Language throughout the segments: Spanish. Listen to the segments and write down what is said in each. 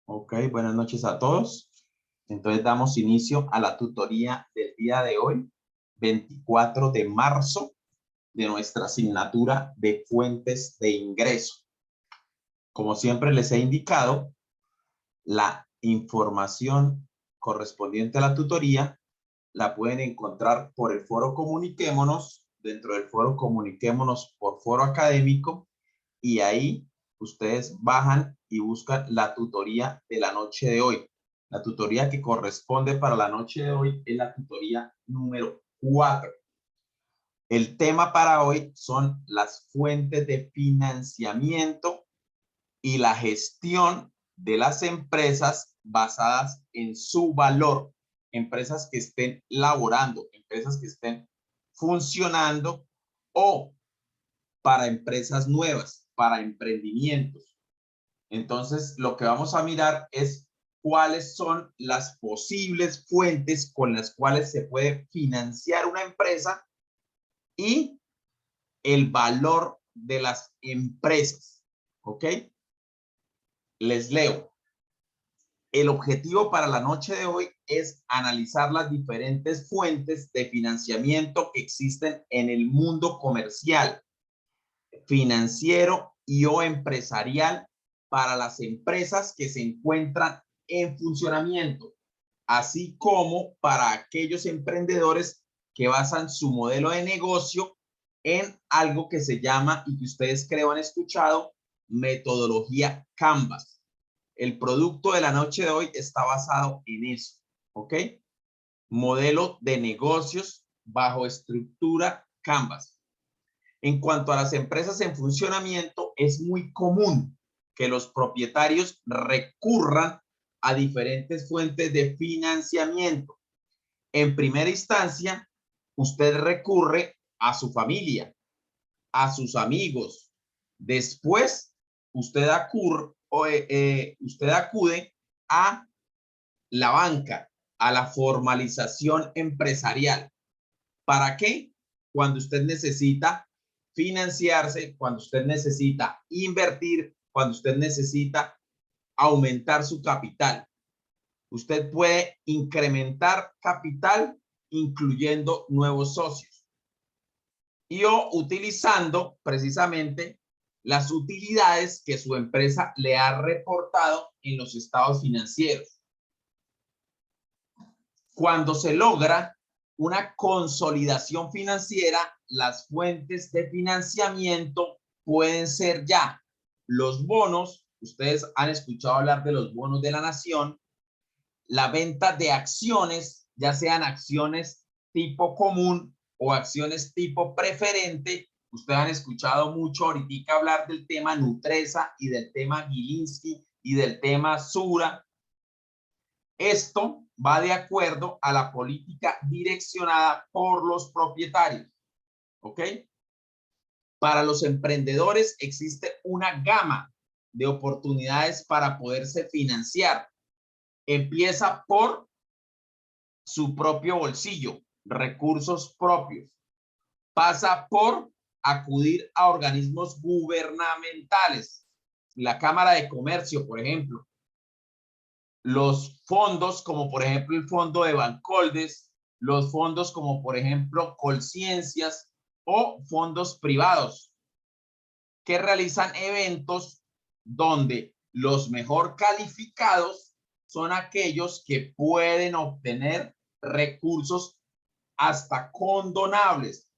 Ok, buenas noches a todos. Entonces damos inicio a la tutoría del día de hoy, 24 de marzo, de nuestra asignatura de fuentes de ingreso. Como siempre les he indicado, la información correspondiente a la tutoría la pueden encontrar por el foro Comuniquémonos, dentro del foro Comuniquémonos por foro académico, y ahí ustedes bajan y buscan la tutoría de la noche de hoy. La tutoría que corresponde para la noche de hoy es la tutoría número 4. El tema para hoy son las fuentes de financiamiento y la gestión de las empresas basadas en su valor. Empresas que estén laborando, empresas que estén funcionando o para empresas nuevas, para emprendimientos. Entonces, lo que vamos a mirar es cuáles son las posibles fuentes con las cuales se puede financiar una empresa y el valor de las empresas. ¿Ok? Les leo. El objetivo para la noche de hoy es analizar las diferentes fuentes de financiamiento que existen en el mundo comercial, financiero y o empresarial para las empresas que se encuentran en funcionamiento, así como para aquellos emprendedores que basan su modelo de negocio en algo que se llama, y que ustedes creo han escuchado, metodología Canvas. El producto de la noche de hoy está basado en eso, ¿ok? Modelo de negocios bajo estructura Canvas. En cuanto a las empresas en funcionamiento, es muy común que los propietarios recurran a diferentes fuentes de financiamiento. En primera instancia, usted recurre a su familia, a sus amigos. Después, usted acude a la banca, a la formalización empresarial. ¿Para qué? Cuando usted necesita financiarse, cuando usted necesita invertir, cuando usted necesita aumentar su capital. Usted puede incrementar capital incluyendo nuevos socios y o utilizando precisamente las utilidades que su empresa le ha reportado en los estados financieros. Cuando se logra una consolidación financiera, las fuentes de financiamiento pueden ser ya los bonos. Ustedes han escuchado hablar de los bonos de la nación, la venta de acciones, ya sean acciones tipo común o acciones tipo preferente. Ustedes han escuchado mucho ahorita hablar del tema Nutresa y del tema Gilinski y del tema Sura. Esto va de acuerdo a la política direccionada por los propietarios. ¿Ok? Para los emprendedores existe una gama de oportunidades para poderse financiar. Empieza por su propio bolsillo, recursos propios. Pasa por acudir a organismos gubernamentales, la Cámara de Comercio, por ejemplo. Los fondos, como por ejemplo el fondo de Bancoldes, los fondos como por ejemplo Colciencias o fondos privados que realizan eventos donde los mejor calificados son aquellos que pueden obtener recursos hasta condonables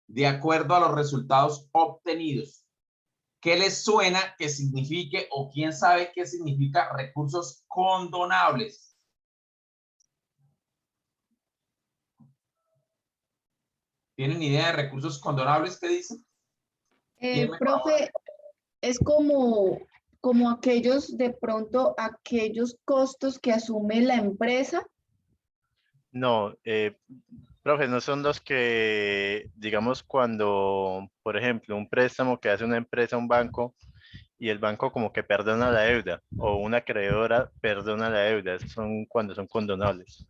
de acuerdo a los resultados obtenidos. ¿Qué les suena que signifique o quién sabe qué significa recursos condonables? ¿Tienen idea de recursos condonables? ¿Qué dicen? Profe, es como aquellos, de pronto, aquellos costos que asume la empresa. No, profe, no son los que, digamos, cuando, por ejemplo, un préstamo que hace una empresa a un banco y el banco como que perdona la deuda o una acreedora perdona la deuda, esos son cuando son condonables.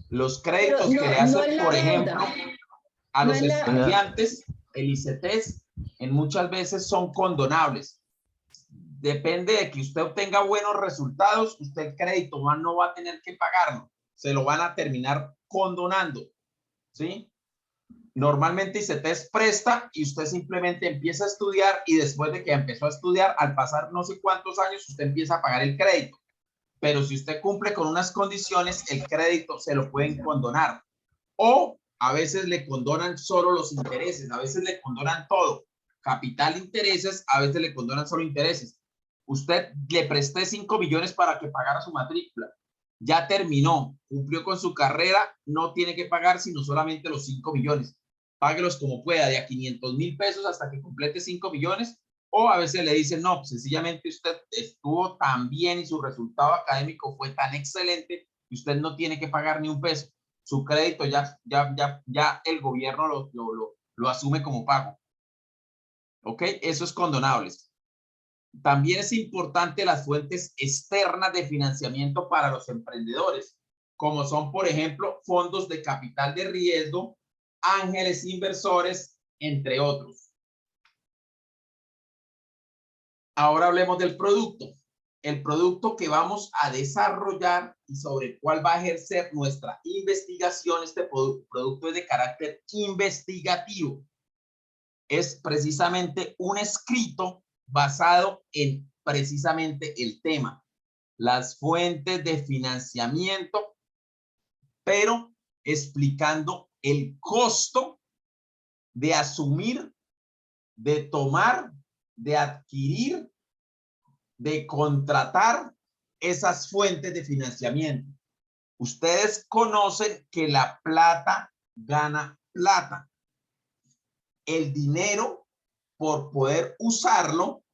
Los créditos que le hacen, por ejemplo, a los estudiantes, el ICETEX, en muchas veces son condonables. depende de que usted obtenga buenos resultados, usted el crédito no va a tener que pagarlo, se lo van a terminar condonando, ¿sí? Normalmente ICETEX presta y usted simplemente empieza a estudiar y después de que empezó a estudiar, al pasar no sé cuántos años, usted empieza a pagar el crédito. Pero si usted cumple con unas condiciones, el crédito se lo pueden condonar. O a veces le condonan solo los intereses, a veces le condonan todo. Capital, intereses, a veces le condonan solo intereses. Usted le presté 5 millones para que pagara su matrícula. Ya terminó, cumplió con su carrera, no tiene que pagar sino solamente los 5 millones. Páguelos como pueda, de a 500,000 pesos hasta que complete 5 millones. O a veces le dicen, no, sencillamente usted estuvo tan bien y su resultado académico fue tan excelente que usted no tiene que pagar ni un peso. Su crédito ya el gobierno lo asume como pago. ¿Ok? Eso es condonable. También es importante las fuentes externas de financiamiento para los emprendedores, como son, por ejemplo, fondos de capital de riesgo, ángeles inversores, entre otros. Ahora hablemos del producto. El producto que vamos a desarrollar y sobre el cual va a ejercer nuestra investigación, este producto es de carácter investigativo. Es precisamente un escrito basado en precisamente el tema, las fuentes de financiamiento, pero explicando el costo de asumir, de tomar, de adquirir, de contratar esas fuentes de financiamiento. Ustedes conocen que la plata gana plata. El dinero, por poder usarlo,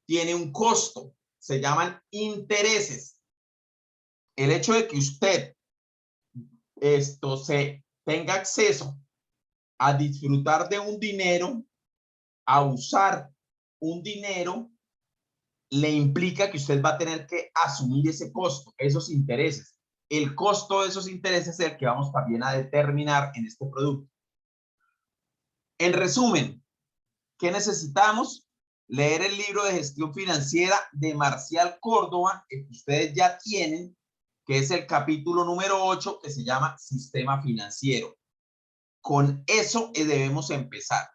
tiene un costo. Se llaman intereses. El hecho de que usted tenga acceso a disfrutar de un dinero, a usar un dinero, le implica que usted va a tener que asumir ese costo, esos intereses. El costo de esos intereses es el que vamos también a determinar en este producto. En resumen, ¿qué necesitamos? Leer el libro de gestión financiera de Marcial Córdoba, que ustedes ya tienen, que es el capítulo número 8, que se llama Sistema Financiero. Con eso debemos empezar.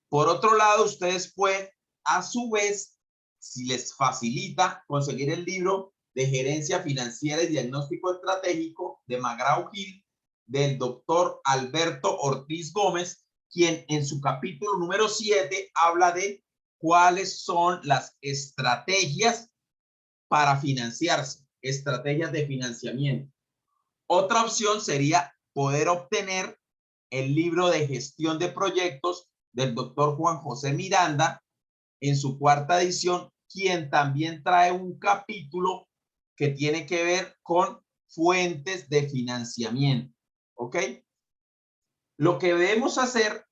Por otro lado, ustedes pueden, a su vez, si les facilita, conseguir el libro de Gerencia Financiera y Diagnóstico Estratégico de McGraw-Hill, del doctor Alberto Ortiz Gómez, quien en su capítulo número 7 habla de cuáles son las estrategias para financiarse, estrategias de financiamiento. Otra opción sería poder obtener el libro de gestión de proyectos del doctor Juan José Miranda en su 4ª edición, quien también trae un capítulo que tiene que ver con fuentes de financiamiento. ¿Ok? Lo que debemos hacer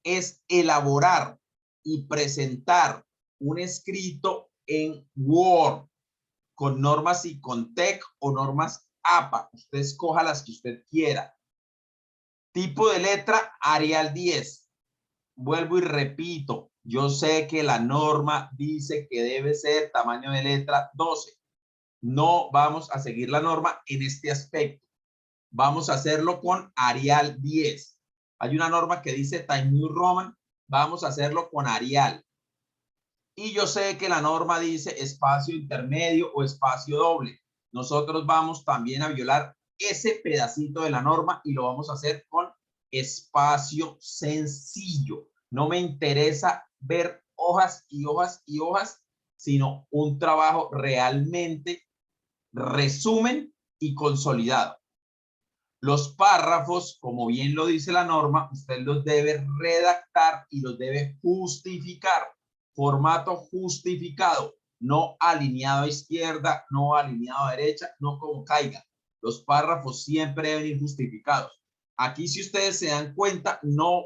es elaborar y presentar un escrito en Word con normas ICONTEC o normas APA. Usted escoja las que usted quiera. Tipo de letra Arial 10. Vuelvo y repito, yo sé que la norma dice que debe ser tamaño de letra 12. No vamos a seguir la norma en este aspecto. Vamos a hacerlo con Arial 10. Hay una norma que dice Times New Roman. Vamos a hacerlo con Arial. Y yo sé que la norma dice espacio intermedio o espacio doble. Nosotros vamos también a violar ese pedacito de la norma y lo vamos a hacer con espacio sencillo. No me interesa ver hojas y hojas y hojas, sino un trabajo realmente resumen y consolidado. Los párrafos, como bien lo dice la norma, usted los debe redactar y los debe justificar. Formato justificado, no alineado a izquierda, no alineado a derecha, no como caiga. Los párrafos siempre deben ir justificados. Aquí, si ustedes se dan cuenta, no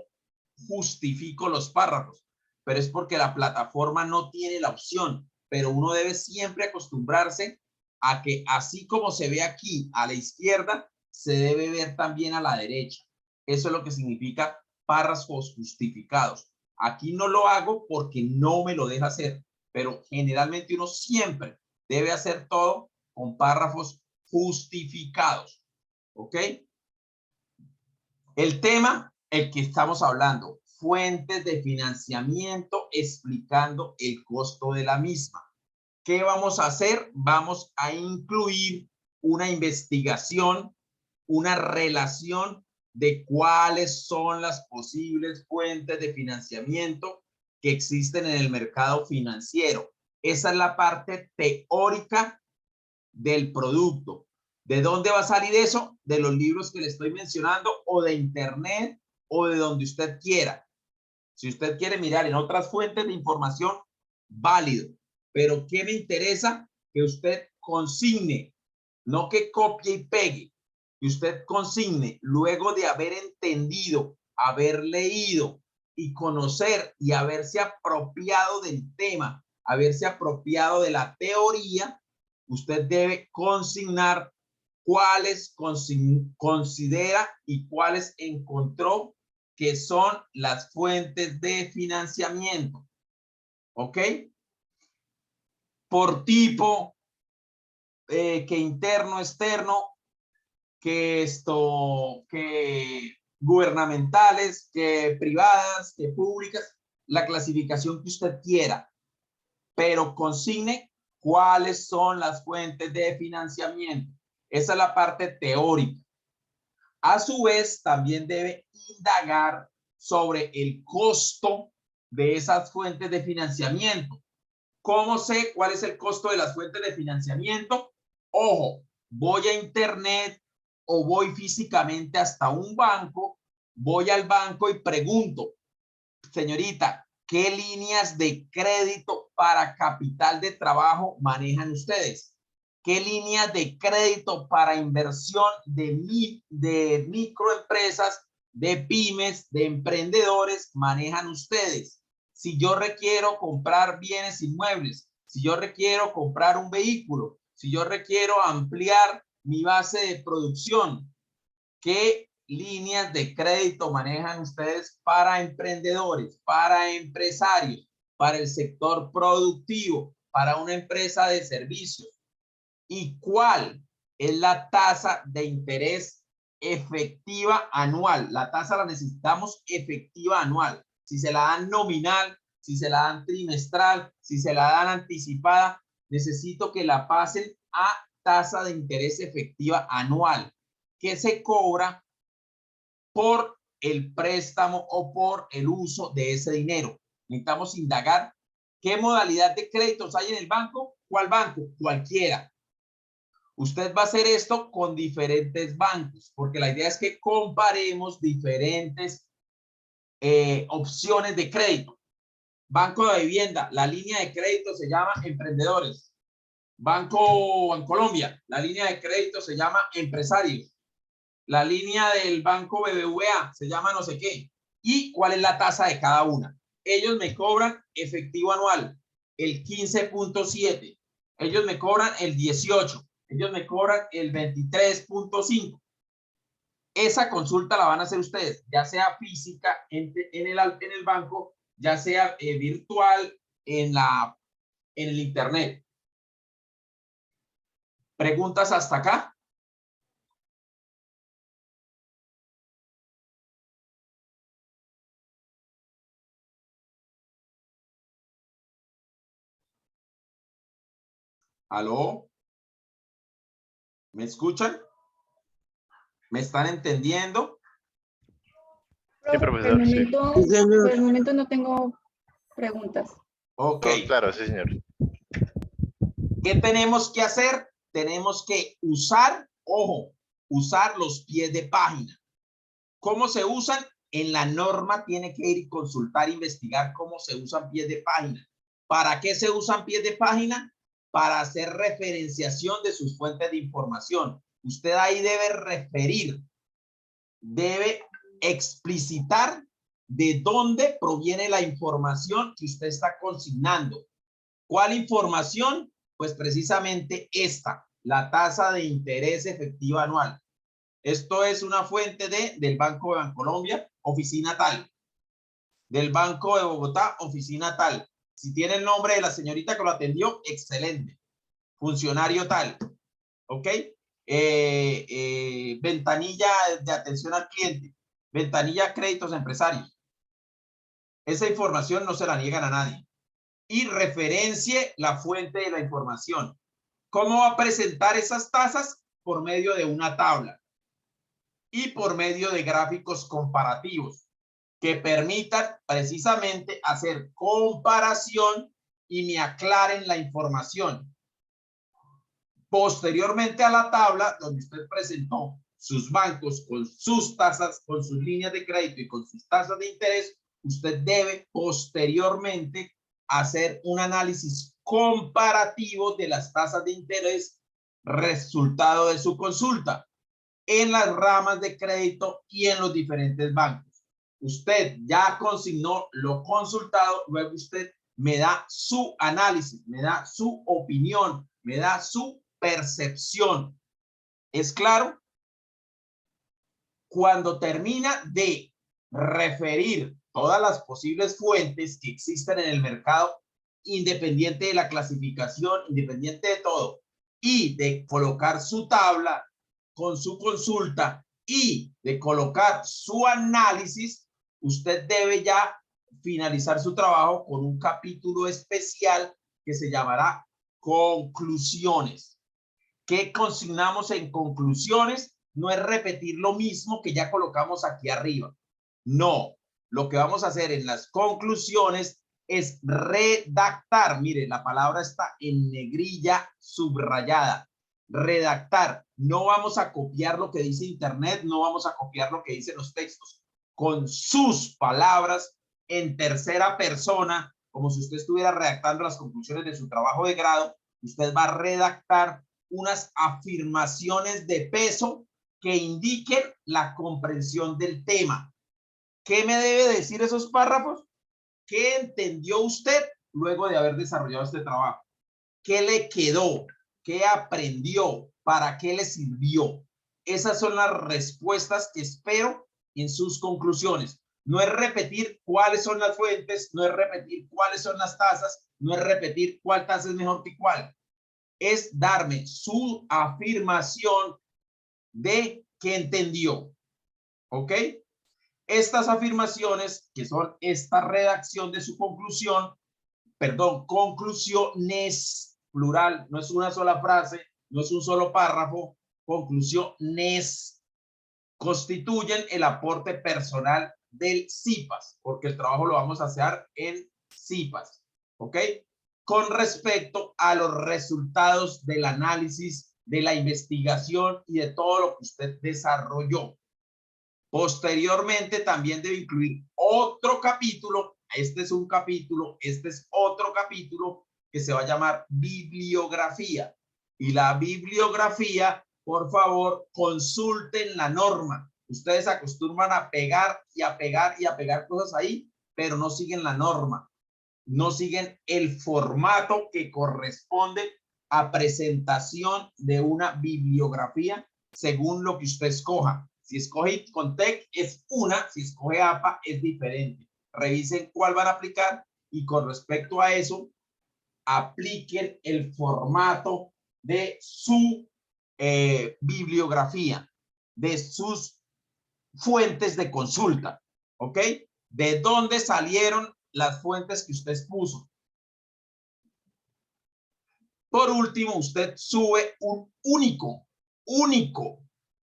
justifico los párrafos, pero es porque la plataforma no tiene la opción, pero uno debe siempre acostumbrarse a que así como se ve aquí a la izquierda, se debe ver también a la derecha. Eso es lo que significa párrafos justificados. Aquí no lo hago porque no me lo deja hacer, pero generalmente uno siempre debe hacer todo con párrafos justificados. ¿Ok? El tema, el que estamos hablando, fuentes de financiamiento explicando el costo de la misma. ¿Qué vamos a hacer? Vamos a incluir una investigación, una relación de cuáles son las posibles fuentes de financiamiento que existen en el mercado financiero. Esa es la parte teórica del producto. ¿De dónde va a salir eso? De los libros que le estoy mencionando o de internet o de donde usted quiera. Si usted quiere mirar en otras fuentes de información, válido. Pero ¿qué me interesa? Que usted consigne, no que copie y pegue. Que usted consigne luego de haber entendido, haber leído y conocer y haberse apropiado del tema, haberse apropiado de la teoría, usted debe consignar cuáles considera y cuáles encontró que son las fuentes de financiamiento. ¿Ok? Por tipo, que interno, externo, que gubernamentales, que privadas, que públicas, la clasificación que usted quiera, pero consigne cuáles son las fuentes de financiamiento. Esa es la parte teórica. A su vez, también debe indagar sobre el costo de esas fuentes de financiamiento. ¿Cómo sé cuál es el costo de las fuentes de financiamiento? Ojo, voy a internet o voy físicamente hasta un banco, voy al banco y pregunto, señorita, ¿qué líneas de crédito para capital de trabajo manejan ustedes? ¿Qué líneas de crédito para inversión de microempresas, de pymes, de emprendedores manejan ustedes? Si yo requiero comprar bienes inmuebles, si yo requiero comprar un vehículo, si yo requiero ampliar mi base de producción, ¿qué líneas de crédito manejan ustedes para emprendedores, para empresarios, para el sector productivo, para una empresa de servicios? ¿Y cuál es la tasa de interés efectiva anual? La tasa la necesitamos efectiva anual. Si se la dan nominal, si se la dan trimestral, si se la dan anticipada, necesito que la pasen a tasa de interés efectiva anual, que se cobra por el préstamo o por el uso de ese dinero. Necesitamos indagar qué modalidad de créditos hay en el banco. ¿Cuál banco? Cualquiera. Usted va a hacer esto con diferentes bancos, porque la idea es que comparemos diferentes opciones de crédito. Banco de vivienda, la línea de crédito se llama emprendedores. Banco Bancolombia, la línea de crédito se llama empresarios. La línea del Banco BBVA se llama no sé qué. ¿Y cuál es la tasa de cada una? Ellos me cobran efectivo anual, el 15.7. Ellos me cobran el 18. Ellos me cobran el 23.5. Esa consulta la van a hacer ustedes, ya sea física en el banco, ya sea virtual en el internet. ¿Preguntas hasta acá? ¿Aló? ¿Me escuchan? ¿Me están entendiendo? Sí, profesor, sí. Por el momento no tengo preguntas. Ok. Oh, claro, sí, señor. ¿Qué tenemos que hacer? Tenemos que usar, ojo, usar los pies de página. ¿Cómo se usan? En la norma tiene que ir y consultar, investigar cómo se usan pies de página. ¿Para qué se usan pies de página? Para hacer referenciación de sus fuentes de información. Usted ahí debe referir, debe explicitar de dónde proviene la información que usted está consignando. ¿Cuál información? Pues precisamente esta, la tasa de interés efectiva anual. Esto es una fuente del Banco de Bancolombia, oficina tal. Del Banco de Bogotá, oficina tal. Si tiene el nombre de la señorita que lo atendió, excelente. Funcionario tal. ¿Ok? Ventanilla de atención al cliente. Ventanilla créditos empresarios. Esa información no se la niegan a nadie. Y referencie la fuente de la información. ¿Cómo va a presentar esas tasas? Por medio de una tabla y por medio de gráficos comparativos que permitan precisamente hacer comparación y me aclaren la información. Posteriormente a la tabla donde usted presentó sus bancos con sus tasas, con sus líneas de crédito y con sus tasas de interés, usted debe posteriormente hacer un análisis comparativo de las tasas de interés resultado de su consulta en las ramas de crédito y en los diferentes bancos. Usted ya consignó lo consultado, luego usted me da su análisis, me da su opinión, me da su percepción. ¿Es claro? Cuando termina de referir todas las posibles fuentes que existen en el mercado, independiente de la clasificación, independiente de todo, y de colocar su tabla con su consulta y de colocar su análisis, usted debe ya finalizar su trabajo con un capítulo especial que se llamará conclusiones. ¿Qué consignamos en conclusiones? No es repetir lo mismo que ya colocamos aquí arriba. No, lo que vamos a hacer en las conclusiones es redactar. Mire, la palabra está en negrilla subrayada. Redactar. No vamos a copiar lo que dice Internet, no vamos a copiar lo que dicen los textos. Con sus palabras, en tercera persona, como si usted estuviera redactando las conclusiones de su trabajo de grado, usted va a redactar unas afirmaciones de peso que indiquen la comprensión del tema. ¿Qué me debe decir esos párrafos? ¿Qué entendió usted luego de haber desarrollado este trabajo? ¿Qué le quedó? ¿Qué aprendió? ¿Para qué le sirvió? Esas son las respuestas que espero en sus conclusiones. No es repetir cuáles son las fuentes, no es repetir cuáles son las tasas, no es repetir cuál tasa es mejor que cuál. Es darme su afirmación de que entendió. ¿Ok? Estas afirmaciones, que son esta redacción de su conclusión, perdón, conclusiones, plural, no es una sola frase, no es un solo párrafo, conclusiones, constituyen el aporte personal del CIPAS, porque el trabajo lo vamos a hacer en CIPAS. ¿Ok? Con respecto a los resultados del análisis, de la investigación y de todo lo que usted desarrolló. Posteriormente también debe incluir otro capítulo. Este es un capítulo, este es otro capítulo que se va a llamar bibliografía. Y la bibliografía, por favor, consulten la norma. Ustedes acostumbran a pegar y a pegar y a pegar cosas ahí, pero no siguen la norma. No siguen el formato que corresponde a presentación de una bibliografía según lo que usted escoja. Si escoge Contec es una, si escoge APA es diferente. Revisen cuál van a aplicar y con respecto a eso, apliquen el formato de su bibliografía, de sus fuentes de consulta. ¿Ok? ¿De dónde salieron las fuentes que usted expuso? Por último, usted sube un único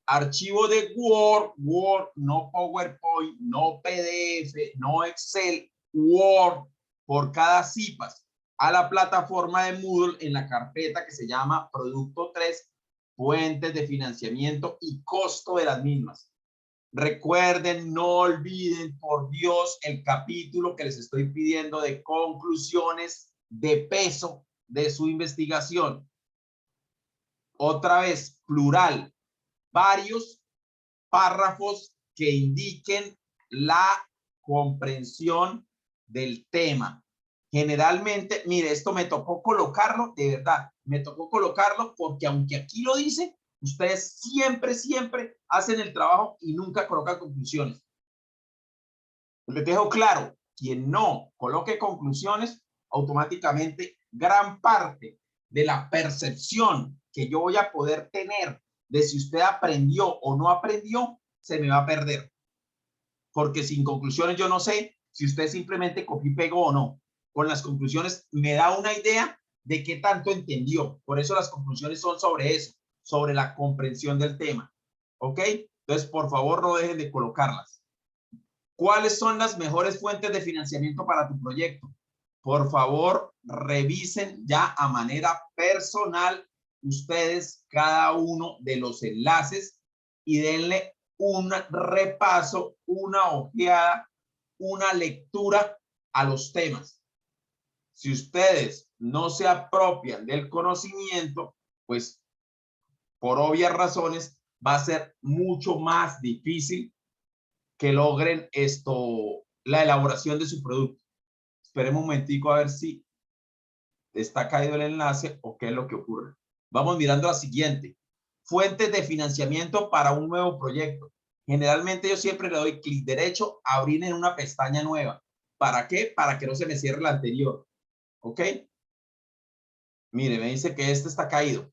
archivo de Word, no PowerPoint, no PDF, no Excel, Word, por cada CIPAS a la plataforma de Moodle en la carpeta que se llama Producto 3, fuentes de financiamiento y costo de las mismas. Recuerden, no olviden, por Dios, el capítulo que les estoy pidiendo de conclusiones de peso de su investigación. Otra vez, plural, varios párrafos que indiquen la comprensión del tema. Generalmente, mire, esto me tocó colocarlo, de verdad, me tocó colocarlo porque aunque aquí lo dice, ustedes siempre hacen el trabajo y nunca colocan conclusiones. Les dejo claro, quien no coloque conclusiones automáticamente gran parte de la percepción que yo voy a poder tener de si usted aprendió o no aprendió, se me va a perder. Porque sin conclusiones yo no sé si usted simplemente copió y pegó o no. Con las conclusiones me da una idea de qué tanto entendió. Por eso las conclusiones son sobre eso, sobre la comprensión del tema. ¿Ok? Entonces, por favor, no dejen de colocarlas. ¿Cuáles son las mejores fuentes de financiamiento para tu proyecto? Por favor, revisen ya a manera personal ustedes cada uno de los enlaces y denle un repaso, una ojeada, una lectura a los temas. Si ustedes no se apropian del conocimiento, pues por obvias razones va a ser mucho más difícil que logren la elaboración de su producto. Esperemos un momentico a ver si está caído el enlace o qué es lo que ocurre. Vamos mirando la siguiente. Fuentes de financiamiento para un nuevo proyecto. Generalmente yo siempre le doy clic derecho, abrir en una pestaña nueva. ¿Para qué? Para que no se me cierre la anterior. ¿Ok? Mire, me dice que este está caído.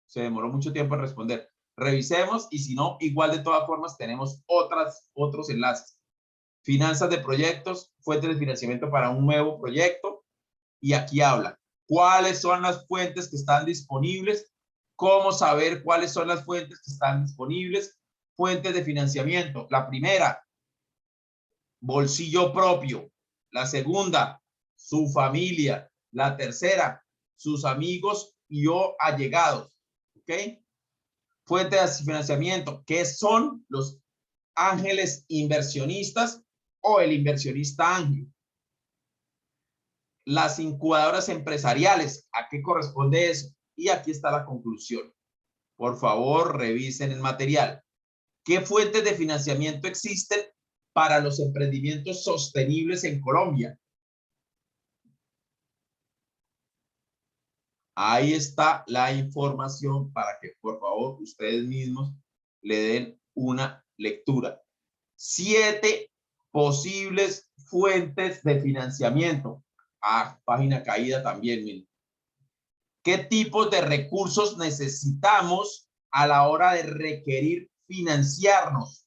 Se demoró mucho tiempo en responder. Revisemos y si no, igual de todas formas tenemos otros enlaces. Finanzas de proyectos, fuentes de financiamiento para un nuevo proyecto. Y aquí habla cuáles son las fuentes que están disponibles, cómo saber cuáles son las fuentes que están disponibles, fuentes de financiamiento. La primera, bolsillo propio. La segunda, su familia. La tercera, sus amigos y o allegados. ¿Ok? Fuentes de financiamiento, ¿qué son los ángeles inversionistas o el inversionista ángel? Las incubadoras empresariales, ¿a qué corresponde eso? Y aquí está la conclusión. Por favor, revisen el material. ¿Qué fuentes de financiamiento existen para los emprendimientos sostenibles en Colombia? Ahí está la información para que, por favor, ustedes mismos le den una lectura. 7 posibles fuentes de financiamiento. Página caída también, miren. ¿Qué tipos de recursos necesitamos a la hora de requerir financiarnos?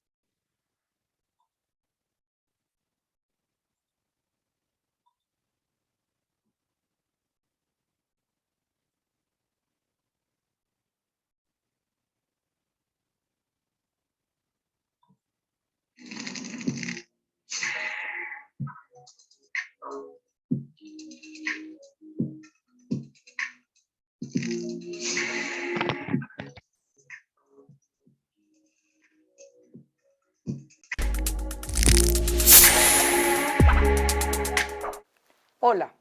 Hola,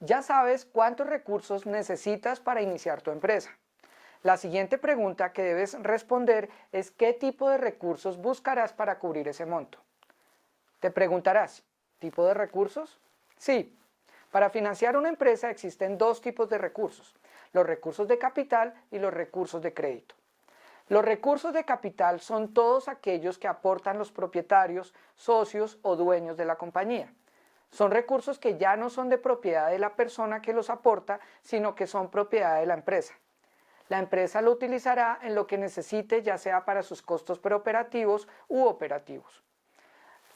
ya sabes cuántos recursos necesitas para iniciar tu empresa. La siguiente pregunta que debes responder es ¿qué tipo de recursos buscarás para cubrir ese monto? Te preguntarás, ¿tipo de recursos? Sí, para financiar una empresa existen 2 tipos de recursos, los recursos de capital y los recursos de crédito. Los recursos de capital son todos aquellos que aportan los propietarios, socios o dueños de la compañía. Son recursos que ya no son de propiedad de la persona que los aporta, sino que son propiedad de la empresa. La empresa lo utilizará en lo que necesite, ya sea para sus costos preoperativos u operativos.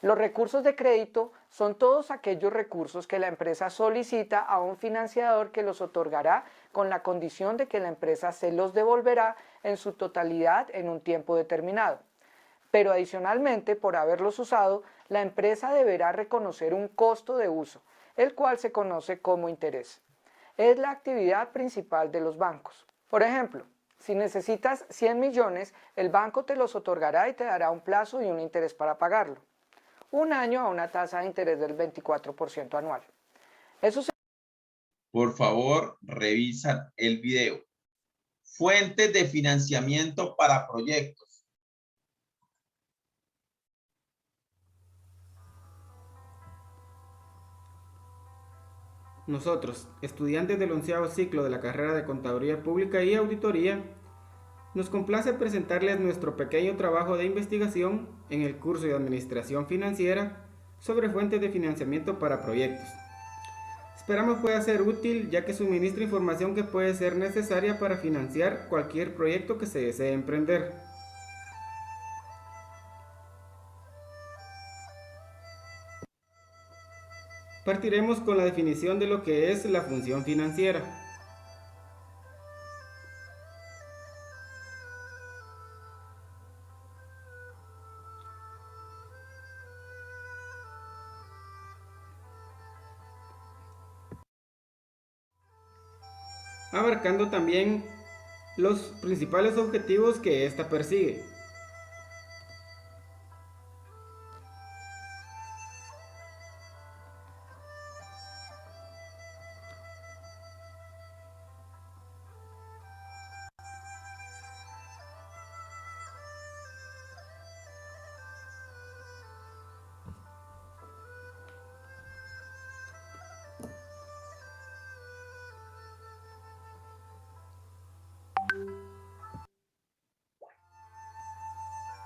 Los recursos de crédito son todos aquellos recursos que la empresa solicita a un financiador que los otorgará con la condición de que la empresa se los devolverá en su totalidad en un tiempo determinado. Pero adicionalmente, por haberlos usado, la empresa deberá reconocer un costo de uso, el cual se conoce como interés. Es la actividad principal de los bancos. Por ejemplo, si necesitas 100 millones, el banco te los otorgará y te dará un plazo y un interés para pagarlo. Un año a una tasa de interés del 24% anual. Por favor, revisan el video. Fuentes de financiamiento para proyectos. Nosotros, estudiantes del 11º ciclo de la carrera de Contaduría Pública y Auditoría, nos complace presentarles nuestro pequeño trabajo de investigación en el curso de Administración Financiera sobre fuentes de financiamiento para proyectos. Esperamos pueda ser útil ya que suministra información que puede ser necesaria para financiar cualquier proyecto que se desee emprender. Partiremos con la definición de lo que es la función financiera. Abarcando también los principales objetivos que ésta persigue.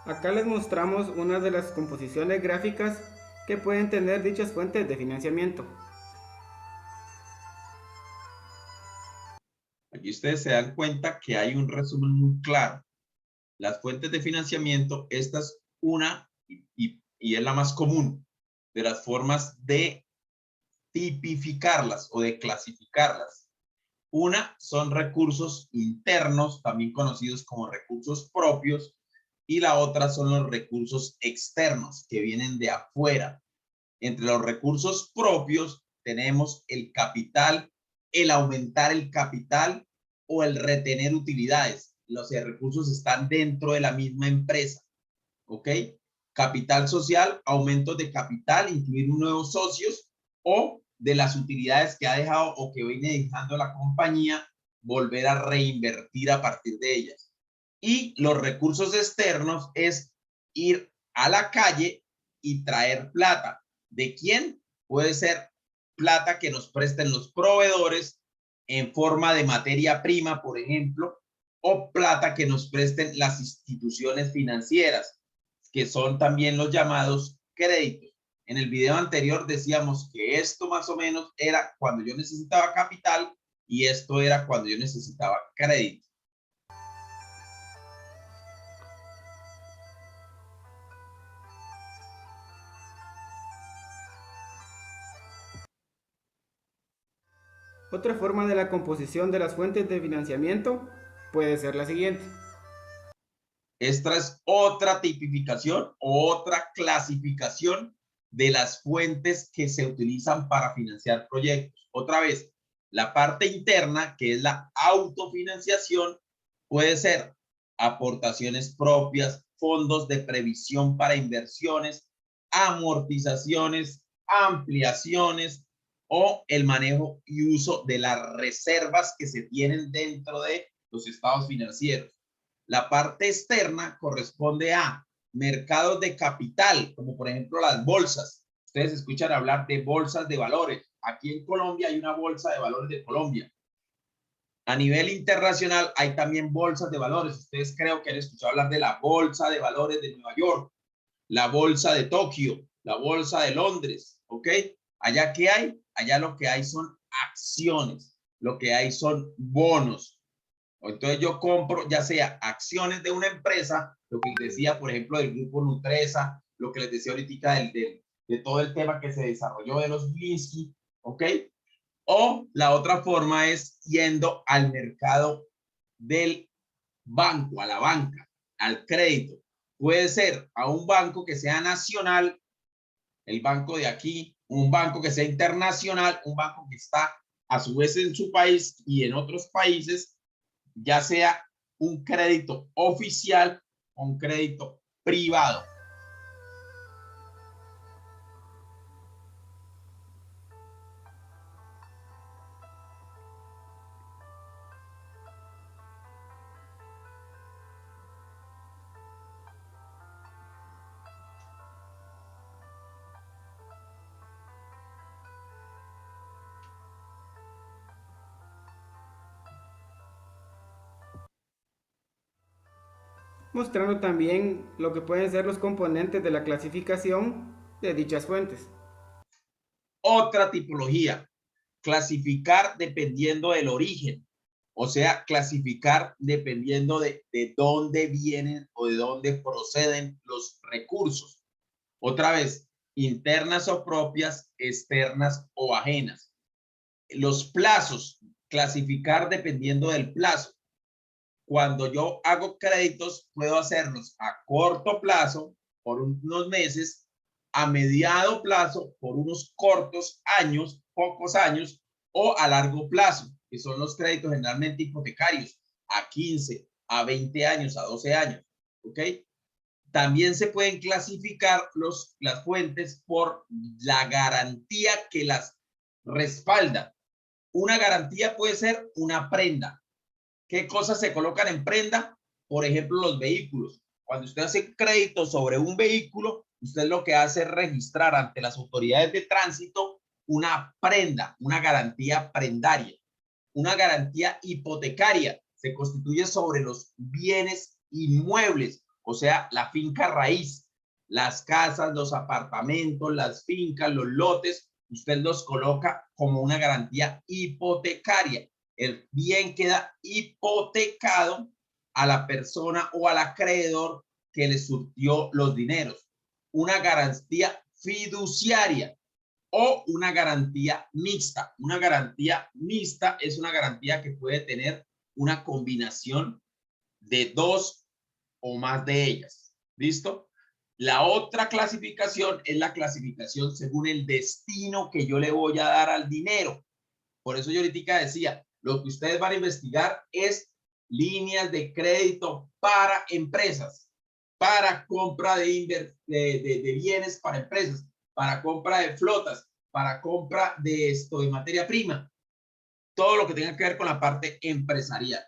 Acá les mostramos una de las composiciones gráficas que pueden tener dichas fuentes de financiamiento. Aquí ustedes se dan cuenta que hay un resumen muy claro. Las fuentes de financiamiento, esta es una y es la más común de las formas de tipificarlas o de clasificarlas. Una son recursos internos, también conocidos como recursos propios, y la otra son los recursos externos que vienen de afuera. Entre los recursos propios tenemos el capital, el aumentar el capital o el retener utilidades. Los recursos están dentro de la misma empresa, ¿ok? Capital social, aumentos de capital, incluir nuevos socios o de las utilidades que ha dejado o que viene dejando la compañía, volver a reinvertir a partir de ellas. Y los recursos externos es ir a la calle y traer plata. ¿De quién? Puede ser plata que nos presten los proveedores en forma de materia prima, por ejemplo, o plata que nos presten las instituciones financieras, que son también los llamados créditos. En el video anterior decíamos que esto más o menos era cuando yo necesitaba capital y esto era cuando yo necesitaba crédito. Otra forma de la composición de las fuentes de financiamiento puede ser la siguiente. Esta es otra tipificación, otra clasificación de las fuentes que se utilizan para financiar proyectos. Otra vez, la parte interna, que es la autofinanciación, puede ser aportaciones propias, fondos de previsión para inversiones, amortizaciones, ampliaciones o el manejo y uso de las reservas que se tienen dentro de los estados financieros. La parte externa corresponde a mercados de capital, como por ejemplo las bolsas. Ustedes escuchan hablar de bolsas de valores. Aquí en Colombia hay una bolsa de valores de Colombia. A nivel internacional hay también bolsas de valores. Ustedes creo que han escuchado hablar de la bolsa de valores de Nueva York, la bolsa de Tokio, la bolsa de Londres, ¿ok? Allá, ¿qué hay? Allá lo que hay son acciones, lo que hay son bonos. Entonces yo compro ya sea acciones de una empresa, lo que les decía, por ejemplo, del grupo Nutresa, lo que les decía ahorita de todo el tema que se desarrolló de los Blinsky, ¿ok? O la otra forma es yendo al mercado del banco, a la banca, al crédito. Puede ser a un banco que sea nacional, el banco de aquí, un banco que sea internacional, un banco que está a su vez en su país y en otros países, ya sea un crédito oficial o un crédito privado. Mostrando también lo que pueden ser los componentes de la clasificación de dichas fuentes. Otra tipología, clasificar dependiendo del origen. O sea, clasificar dependiendo de dónde vienen o de dónde proceden los recursos. Otra vez, internas o propias, externas o ajenas. Los plazos, clasificar dependiendo del plazo. Cuando yo hago créditos, puedo hacerlos a corto plazo, por unos meses, a mediano plazo, por unos cortos años, pocos años, o a largo plazo, que son los créditos generalmente hipotecarios, a 15, a 20 años, a 12 años. ¿Ok? También se pueden clasificar las fuentes por la garantía que las respalda. Una garantía puede ser una prenda. ¿Qué cosas se colocan en prenda? Por ejemplo, los vehículos. Cuando usted hace crédito sobre un vehículo, usted lo que hace es registrar ante las autoridades de tránsito una prenda, una garantía prendaria. Una garantía hipotecaria se constituye sobre los bienes inmuebles, o sea, la finca raíz, las casas, los apartamentos, las fincas, los lotes, usted los coloca como una garantía hipotecaria. El bien queda hipotecado a la persona o al acreedor que le surtió los dineros. Una garantía fiduciaria o una garantía mixta. Una garantía mixta es una garantía que puede tener una combinación de dos o más de ellas. ¿Listo? La otra clasificación es la clasificación según el destino que yo le voy a dar al dinero. Por eso yo ahorita decía, lo que ustedes van a investigar es líneas de crédito para empresas, para compra de bienes para empresas, para compra de flotas, para compra de materia prima, todo lo que tenga que ver con la parte empresarial.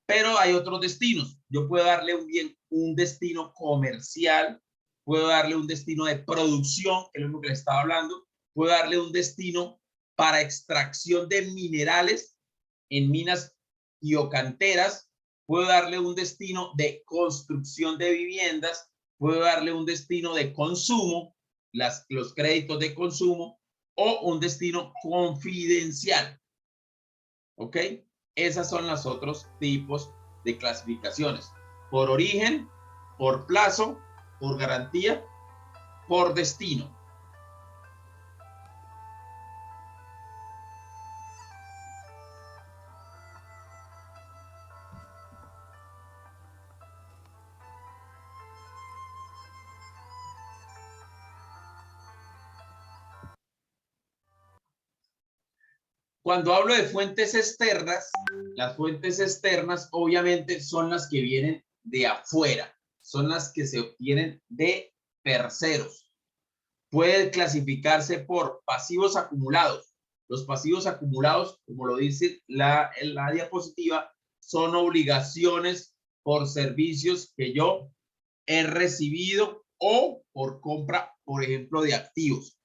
Pero hay otros destinos. Yo puedo darle un destino comercial, puedo darle un destino de producción, que es lo que les estaba hablando, puedo darle un destino para extracción de minerales en minas y o canteras, puedo darle un destino de construcción de viviendas, puedo darle un destino de consumo, los créditos de consumo, o un destino confidencial. ¿Ok? Esos son los otros tipos de clasificaciones. Por origen, por plazo, por garantía, por destino. Cuando hablo de fuentes externas, las fuentes externas obviamente son las que vienen de afuera, son las que se obtienen de terceros. Puede clasificarse por pasivos acumulados. Los pasivos acumulados, como lo dice la diapositiva, son obligaciones por servicios que yo he recibido o por compra, por ejemplo, de activos.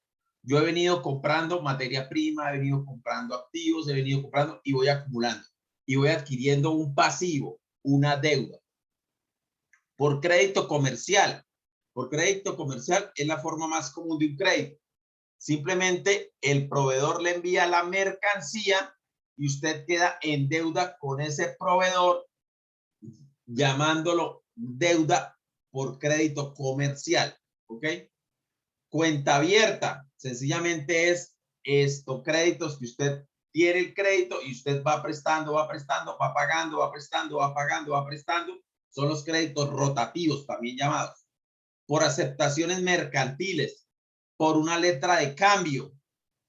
Yo he venido comprando materia prima, he venido comprando activos, he venido comprando y voy acumulando. Y voy adquiriendo un pasivo, una deuda. Por crédito comercial. Por crédito comercial es la forma más común de un crédito. Simplemente el proveedor le envía la mercancía y usted queda en deuda con ese proveedor, llamándolo deuda por crédito comercial. ¿Ok? Cuenta abierta, sencillamente es créditos que usted tiene el crédito y usted va prestando, va pagando, va prestando, va pagando, va prestando. Son los créditos rotativos, también llamados. Por aceptaciones mercantiles, por una letra de cambio,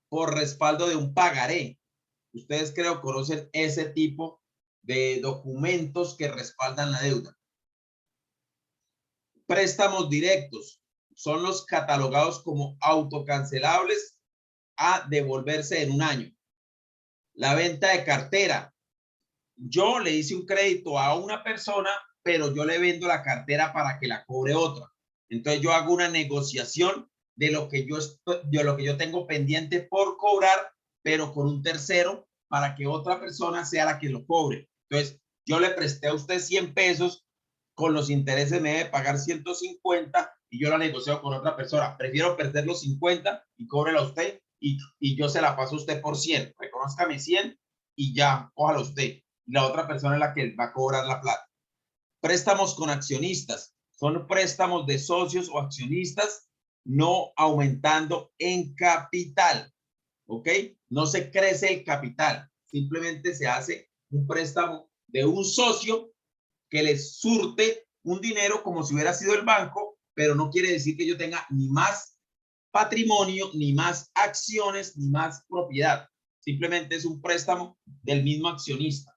por respaldo de un pagaré. Ustedes creo conocen ese tipo de documentos que respaldan la deuda. Préstamos directos. Son los catalogados como autocancelables a devolverse en un año. La venta de cartera. Yo le hice un crédito a una persona, pero yo le vendo la cartera para que la cobre otra. Entonces yo hago una negociación de lo que yo tengo pendiente por cobrar, pero con un tercero para que otra persona sea la que lo cobre. Entonces yo le presté a usted 100 pesos, con los intereses me debe pagar 150 y yo la negocio con otra persona. Prefiero perder los 50 y cóbrela a usted y yo se la paso a usted por 100. Reconózcame 100 y ya, cójalo usted. Y la otra persona es la que va a cobrar la plata. Préstamos con accionistas. Son préstamos de socios o accionistas no aumentando en capital. ¿Ok? No se crece el capital. Simplemente se hace un préstamo de un socio que les surte un dinero como si hubiera sido el banco, pero no quiere decir que yo tenga ni más patrimonio, ni más acciones, ni más propiedad. Simplemente es un préstamo del mismo accionista.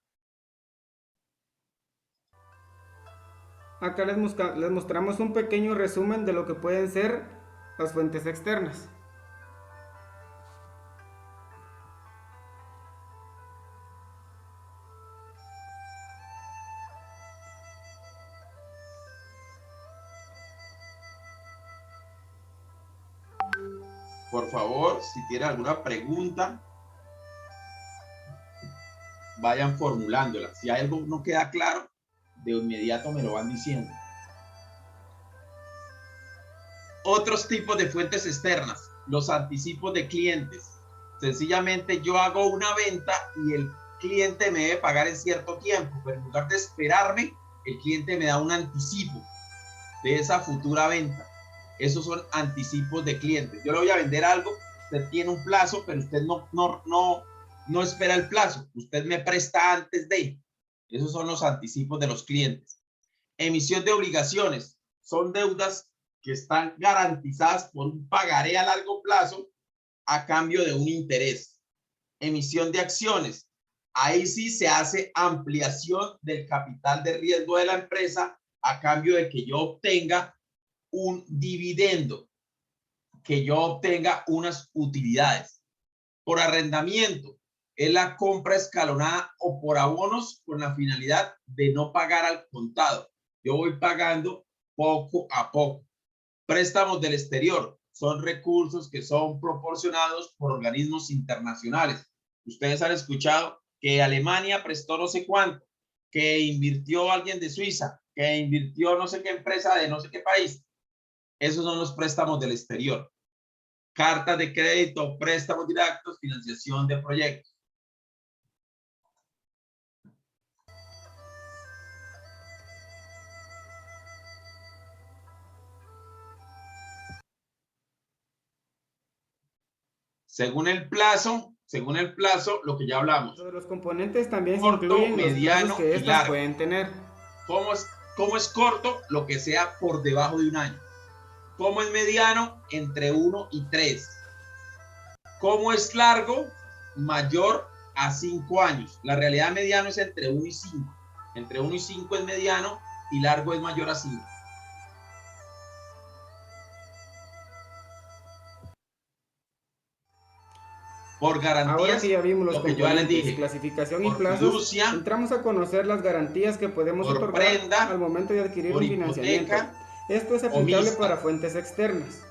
Acá les mostramos un pequeño resumen de lo que pueden ser las fuentes externas. Por favor, si tienen alguna pregunta, vayan formulándola. Si algo no queda claro, de inmediato me lo van diciendo. Otros tipos de fuentes externas, los anticipos de clientes. Sencillamente yo hago una venta y el cliente me debe pagar en cierto tiempo, pero en lugar de esperarme, el cliente me da un anticipo de esa futura venta. Esos son anticipos de clientes. Yo le voy a vender algo, usted tiene un plazo, pero usted no espera el plazo. Usted me presta antes de. Esos son los anticipos de los clientes. Emisión de obligaciones. Son deudas que están garantizadas por un pagaré a largo plazo a cambio de un interés. Emisión de acciones. Ahí sí se hace ampliación del capital de riesgo de la empresa a cambio de que yo obtenga un dividendo, que yo obtenga unas utilidades. Por arrendamiento, es la compra escalonada o por abonos con la finalidad de no pagar al contado. Yo voy pagando poco a poco. Préstamos del exterior son recursos que son proporcionados por organismos internacionales. Ustedes han escuchado que Alemania prestó no sé cuánto, que invirtió alguien de Suiza, que invirtió no sé qué empresa de no sé qué país. Esos son los préstamos del exterior. Cartas de crédito, préstamos directos, financiación de proyectos. Según el plazo, lo que ya hablamos. De los componentes también Corto, se incluyen los mediano plazos que y estas largo. pueden tener. ¿Cómo es corto? Lo que sea por debajo de un año. ¿Cómo es mediano? Entre 1 y 3. ¿Cómo es largo? Mayor a 5 años. La realidad mediano es entre 1 y 5. Entre 1 y 5 es mediano y largo es mayor a 5. Por garantías, ahora que ya vimos los lo que yo ya les componentes, dije, clasificación y por plazos, fiducia, entramos a conocer las garantías que podemos por otorgar prenda, al momento de adquirir por un financiamiento. hipoteca Esto es o aplicable mixta. para fuentes externas.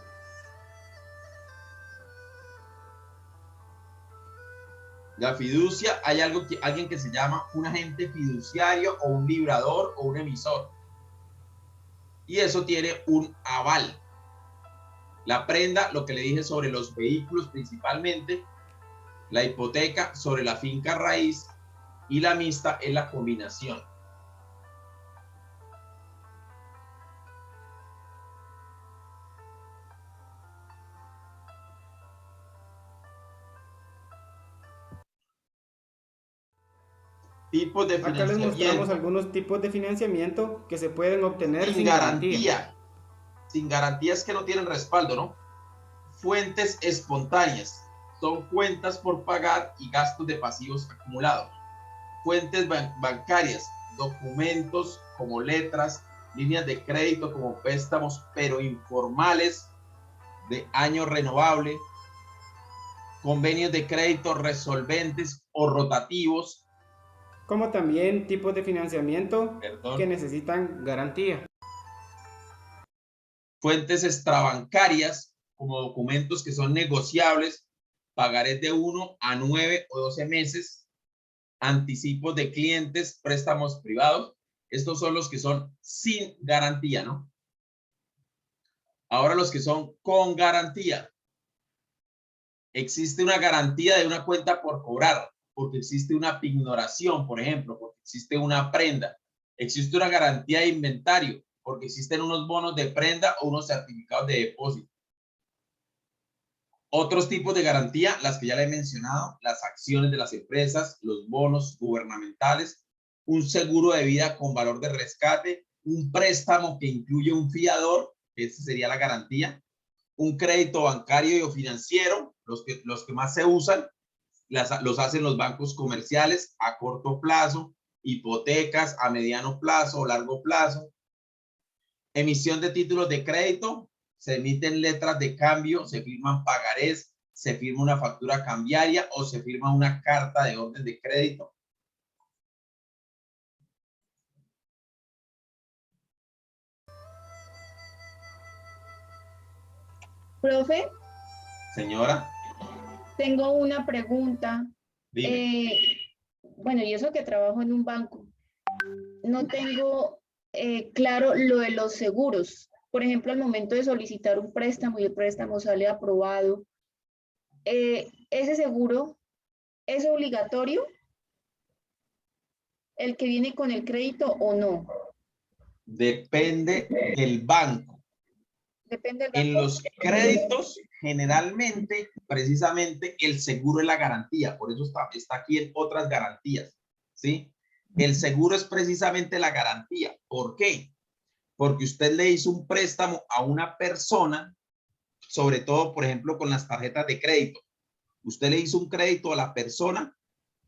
La fiducia, hay alguien que se llama un agente fiduciario o un librador o un emisor. Y eso tiene un aval. La prenda, lo que le dije sobre los vehículos principalmente, la hipoteca sobre la finca raíz y la mixta es la combinación. Tipos de Acá les financiamiento. mostramos algunos tipos de financiamiento que se pueden obtener sin garantía. Sin garantías que no tienen respaldo, ¿no? Fuentes espontáneas. Son cuentas por pagar y gastos de pasivos acumulados. Fuentes bancarias. Documentos como letras, líneas de crédito como préstamos, pero informales, de año renovable. Convenios de crédito resolventes o rotativos. Como también tipos de financiamiento que necesitan garantía. Fuentes extrabancarias, como documentos que son negociables, pagarés de 1 a 9 o 12 meses, anticipos de clientes, préstamos privados. Estos son los que son sin garantía, ¿no? Ahora los que son con garantía. Existe una garantía de una cuenta por cobrar, porque existe una pignoración, por ejemplo, porque existe una prenda. Existe una garantía de inventario, porque existen unos bonos de prenda o unos certificados de depósito. Otros tipos de garantía, las que ya le he mencionado, las acciones de las empresas, los bonos gubernamentales, un seguro de vida con valor de rescate, un préstamo que incluye un fiador, esa sería la garantía, un crédito bancario o financiero, los que más se usan, los hacen los bancos comerciales a corto plazo, hipotecas a mediano plazo o largo plazo, emisión de títulos de crédito, se emiten letras de cambio, se firman pagarés, se firma una factura cambiaria o se firma una carta de orden de crédito. Profe, Señora, tengo una pregunta. dime. Bueno, y eso que trabajo en un banco. No tengo claro lo de los seguros. Por ejemplo, al momento de solicitar un préstamo y el préstamo sale aprobado, ¿ese seguro es obligatorio? ¿El que viene con el crédito o no? Depende del banco. Depende del En banco. los créditos, generalmente, precisamente, el seguro es la garantía. Por eso está aquí en otras garantías, ¿sí? El seguro es precisamente la garantía. ¿Por qué? Porque usted le hizo un préstamo a una persona, sobre todo, por ejemplo, con las tarjetas de crédito. Usted le hizo un crédito a la persona,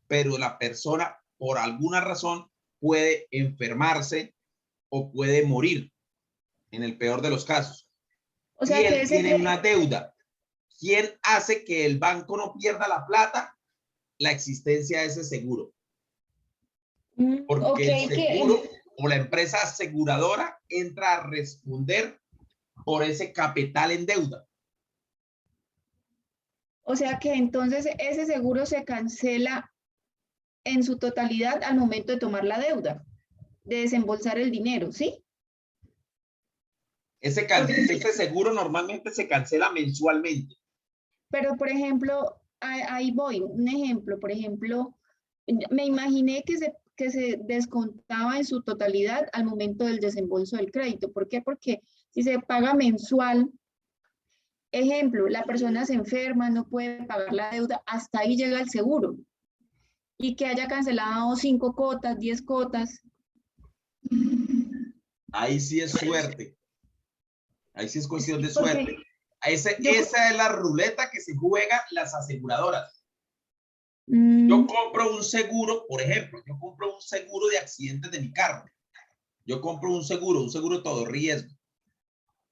pero la persona, por alguna razón, puede enfermarse o puede morir, en el peor de los casos. O Y sea que él tiene una deuda. ¿Quién hace que el banco no pierda la plata? La existencia de ese seguro. Porque el seguro o la empresa aseguradora entra a responder por ese capital en deuda. O sea que entonces ese seguro se cancela en su totalidad al momento de tomar la deuda, de desembolsar el dinero, ¿sí? Ese seguro normalmente se cancela mensualmente. Pero, por ejemplo, ahí voy, un ejemplo, por ejemplo, me imaginé que se descontaba en su totalidad al momento del desembolso del crédito. ¿Por qué? Porque si se paga mensual, ejemplo, la persona se enferma, no puede pagar la deuda, hasta ahí llega el seguro. Y que haya cancelado 5 cuotas, 10 cuotas. Ahí sí es suerte. Ahí sí es cuestión de Porque suerte. Esa es la ruleta que se juega las aseguradoras. Yo compro un seguro, por ejemplo, yo compro un seguro de accidentes de mi carro. Yo compro un seguro todo riesgo.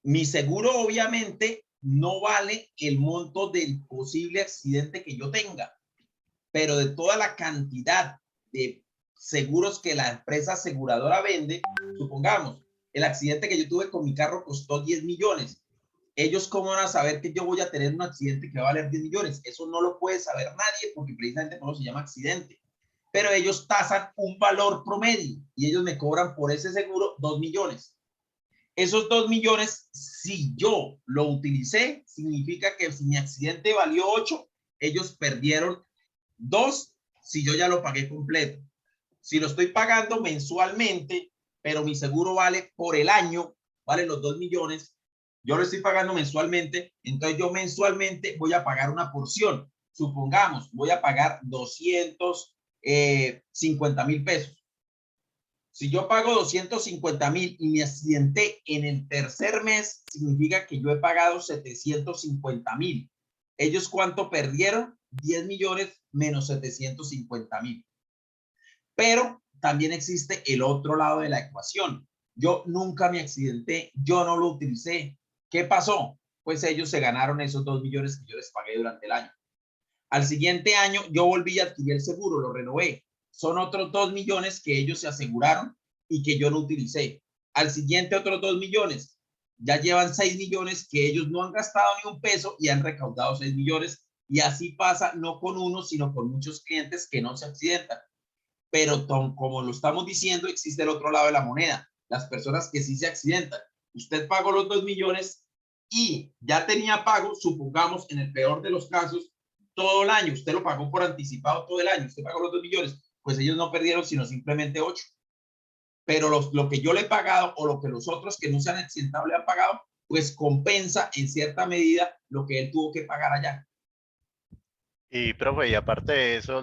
Mi seguro obviamente no vale el monto del posible accidente que yo tenga, pero de toda la cantidad de seguros que la empresa aseguradora vende, supongamos, el accidente que yo tuve con mi carro costó 10 millones. Ellos, ¿cómo van a saber que yo voy a tener un accidente que va a valer 10 millones? Eso no lo puede saber nadie porque precisamente no se llama accidente. Pero ellos tasan un valor promedio y ellos me cobran por ese seguro 2 millones. Esos 2 millones, si yo lo utilicé, significa que si mi accidente valió 8, ellos perdieron 2 si yo ya lo pagué completo. Si lo estoy pagando mensualmente, pero mi seguro vale por el año, vale los 2 millones, yo lo estoy pagando mensualmente, entonces yo mensualmente voy a pagar una porción. Supongamos, voy a pagar 250,000 pesos. Si yo pago 250,000 y me accidenté en el tercer mes, significa que yo he pagado 750,000. ¿Ellos cuánto perdieron? 10 millones menos 750,000. Pero también existe el otro lado de la ecuación. Yo nunca me accidenté, yo no lo utilicé. ¿Qué pasó? Pues ellos se ganaron esos 2 millones que yo les pagué durante el año. Al siguiente año yo volví a adquirir el seguro, lo renové. Son otros 2 millones que ellos se aseguraron y que yo no utilicé. Al siguiente otros 2 millones. Ya llevan 6 millones que ellos no han gastado ni un peso y han recaudado 6 millones. Y así pasa no con uno, sino con muchos clientes que no se accidentan. Pero como lo estamos diciendo, existe el otro lado de la moneda. Las personas que sí se accidentan. Usted pagó los 2 millones y ya tenía pago, supongamos en el peor de los casos, todo el año, usted lo pagó por anticipado todo el año, usted pagó los 2 millones, pues ellos no perdieron sino simplemente 8. Pero lo que yo le he pagado o lo que los otros que no se han accidentado le han pagado, pues compensa en cierta medida lo que él tuvo que pagar allá. Y, profe, y aparte de eso,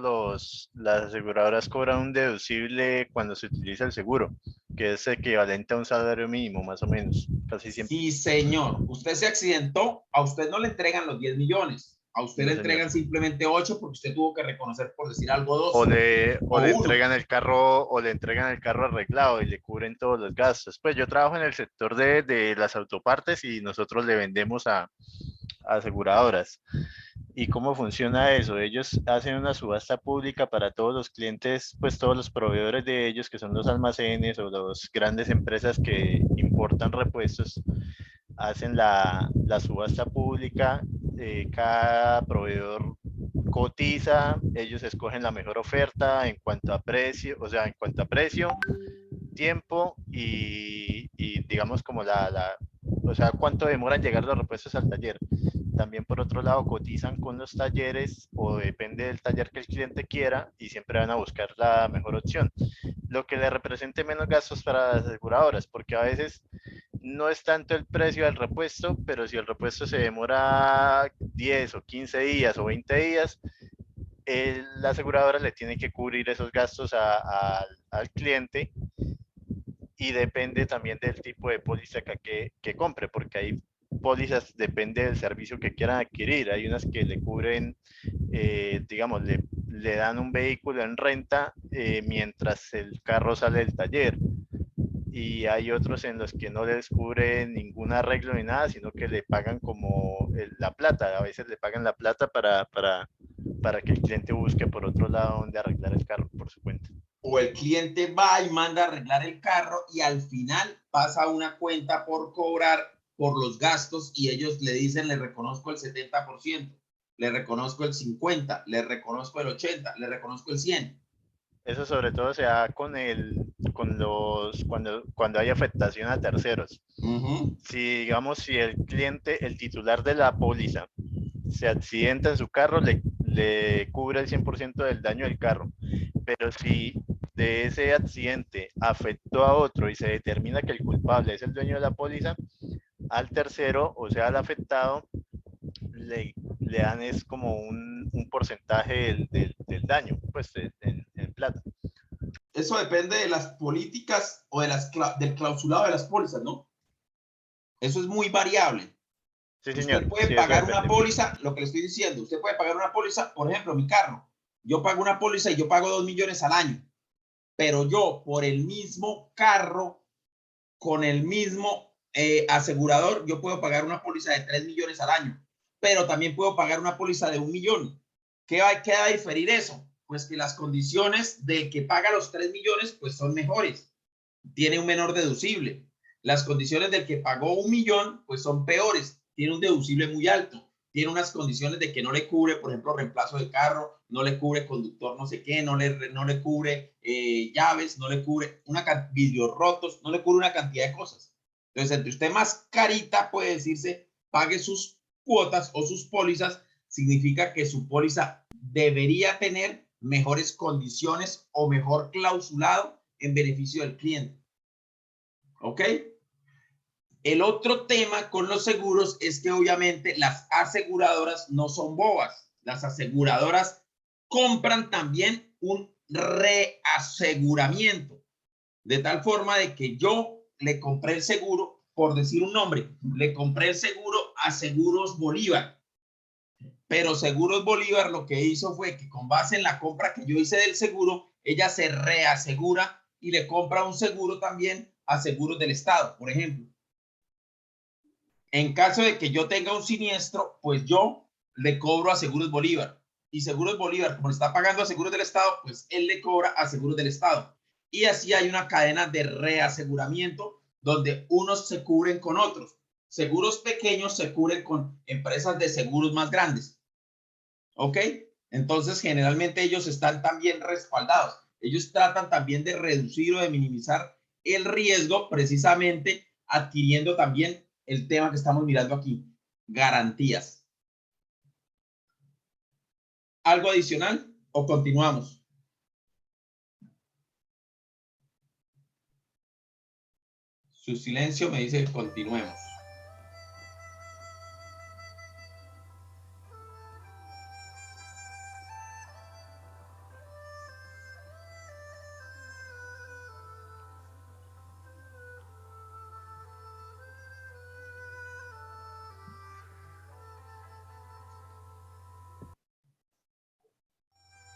las aseguradoras cobran un deducible cuando se utiliza el seguro, que es equivalente a un salario mínimo, más o menos, casi siempre. Sí, señor. Usted se accidentó, a usted no le entregan los 10 millones. A usted No, le señor. entregan simplemente 8 porque usted tuvo que reconocer, por decir algo, 2. O le uno. entregan el carro, o le entregan el carro arreglado y le cubren todos los gastos. Pues yo trabajo en el sector de las autopartes y nosotros le vendemos a aseguradoras. ¿Y cómo funciona eso? Ellos hacen una subasta pública para todos los clientes, pues todos los proveedores de ellos, que son los almacenes o las grandes empresas que importan repuestos, hacen la subasta pública. Cada proveedor cotiza, ellos escogen la mejor oferta en cuanto a precio, o sea, en cuanto a precio, tiempo y digamos como o sea, cuánto demoran llegar los repuestos al taller. También por otro lado cotizan con los talleres o depende del taller que el cliente quiera y siempre van a buscar la mejor opción. Lo que le represente menos gastos para las aseguradoras, porque a veces no es tanto el precio del repuesto, pero si el repuesto se demora 10 o 15 días o 20 días, la aseguradora le tiene que cubrir esos gastos al cliente y depende también del tipo de póliza que compre, porque hay pólizas, depende del servicio que quieran adquirir. Hay unas que le cubren, digamos, le dan un vehículo en renta mientras el carro sale del taller. Y hay otros en los que no les cubre ningún arreglo ni nada, sino que le pagan como la plata. A veces le pagan la plata para que el cliente busque por otro lado donde arreglar el carro por su cuenta. O el cliente va y manda a arreglar el carro y al final pasa una cuenta por cobrar por los gastos y ellos le dicen, le reconozco el 70%, le reconozco el 50%, le reconozco el 80%, le reconozco el 100%. Eso sobre todo se da cuando hay afectación a terceros. Si digamos, si el cliente, el titular de la póliza, se accidenta en su carro, le cubre el 100% del daño del carro. Pero si de ese accidente afectó a otro y se determina que el culpable es el dueño de la póliza, al tercero, o sea, al afectado, le dan es como un porcentaje del daño, pues en plata. Eso depende de las políticas o del clausulado de las pólizas, ¿no? Eso es muy variable. Sí, señor. Usted puede Sí, pagar una póliza, lo que le estoy diciendo, usted puede pagar una póliza, por ejemplo, mi carro. Yo pago una póliza y yo pago 2 millones al año, pero yo por el mismo carro, con el mismo asegurador, yo puedo pagar una póliza de 3 millones al año, pero también puedo pagar una póliza de 1 millón. ¿Qué va a diferir eso? Pues que las condiciones de que paga los 3 millones pues son mejores, tiene un menor deducible. Las condiciones del que pagó 1 millón pues son peores, tiene un deducible muy alto, tiene unas condiciones de que no le cubre, por ejemplo, reemplazo de carro, no le cubre conductor no sé qué, no le cubre llaves, no le cubre vidrios rotos, no le cubre una cantidad de cosas. Entonces, entre usted más carita puede decirse, pague sus cuotas o sus pólizas, significa que su póliza debería tener mejores condiciones o mejor clausulado en beneficio del cliente. ¿Ok? El otro tema con los seguros es que obviamente las aseguradoras no son bobas. Las aseguradoras compran también un reaseguramiento. De tal forma de que yo le compré el seguro, por decir un nombre, le compré el seguro a Seguros Bolívar. Pero Seguros Bolívar lo que hizo fue que con base en la compra que yo hice del seguro, ella se reasegura y le compra un seguro también a Seguros del Estado, por ejemplo. En caso de que yo tenga un siniestro, pues yo le cobro a Seguros Bolívar. Y Seguros Bolívar, como le está pagando a Seguros del Estado, pues él le cobra a Seguros del Estado. Y así hay una cadena de reaseguramiento donde unos se cubren con otros. Seguros pequeños se cubren con empresas de seguros más grandes. ¿Ok? Entonces, generalmente ellos están también respaldados. Ellos tratan también de reducir o de minimizar el riesgo precisamente adquiriendo también el tema que estamos mirando aquí, garantías. ¿Algo adicional o continuamos? Su silencio me dice que continuemos.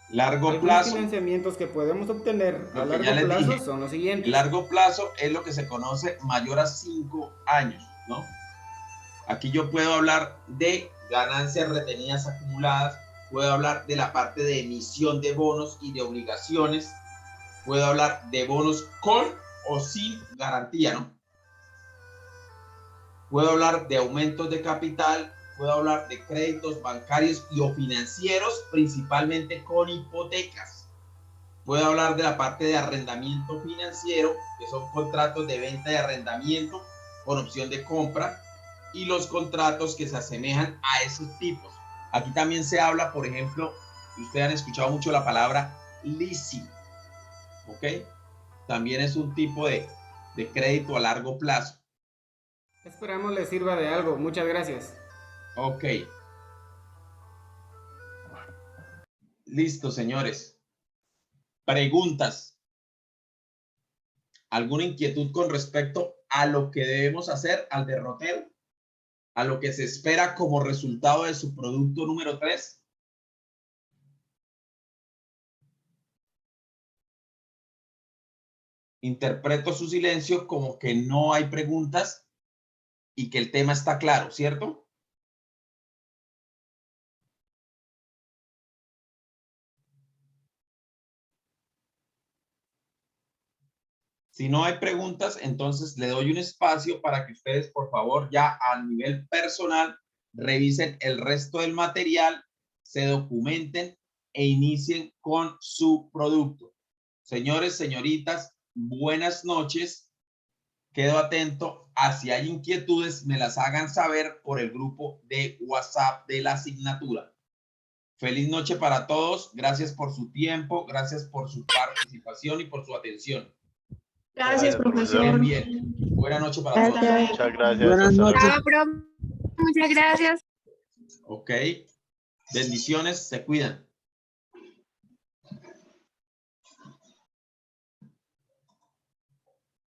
Largo Algunos plazo. financiamientos que podemos obtener a Lo que ya largo les plazo dije, son los el siguientes. largo plazo es lo que se conoce mayor a 5 años, ¿no? Aquí yo puedo hablar de ganancias retenidas acumuladas, puedo hablar de la parte de emisión de bonos y de obligaciones, puedo hablar de bonos con o sin garantía, ¿no? Puedo hablar de aumentos de capital, puedo hablar de créditos bancarios y o financieros, principalmente con hipotecas. Puedo hablar de la parte de arrendamiento financiero, que son contratos de venta y arrendamiento con opción de compra, y los contratos que se asemejan a esos tipos. Aquí también se habla, por ejemplo, ustedes han escuchado mucho la palabra leasing, ¿ok? También es un tipo de crédito a largo plazo. Esperamos les sirva de algo. Muchas gracias. Ok. Listo, señores. Preguntas. ¿Alguna inquietud con respecto a lo que debemos hacer al derrotero? ¿A lo que se espera como resultado de su producto número 3? Interpreto su silencio como que no hay preguntas y que el tema está claro, ¿cierto? Si no hay preguntas, entonces le doy un espacio para que ustedes, por favor, ya a nivel personal, revisen el resto del material, se documenten e inicien con su producto. Señores, señoritas, buenas noches. Quedo atento a si hay inquietudes, me las hagan saber por el grupo de WhatsApp de la asignatura. Feliz noche para todos. Gracias por su tiempo, gracias por su participación y por su atención. Gracias, profesor. Bien. Buenas noches para Hasta todos. luego. Muchas gracias. Buenas Hasta luego. noches. Chao, profe. Muchas gracias. Ok. Bendiciones, se cuidan.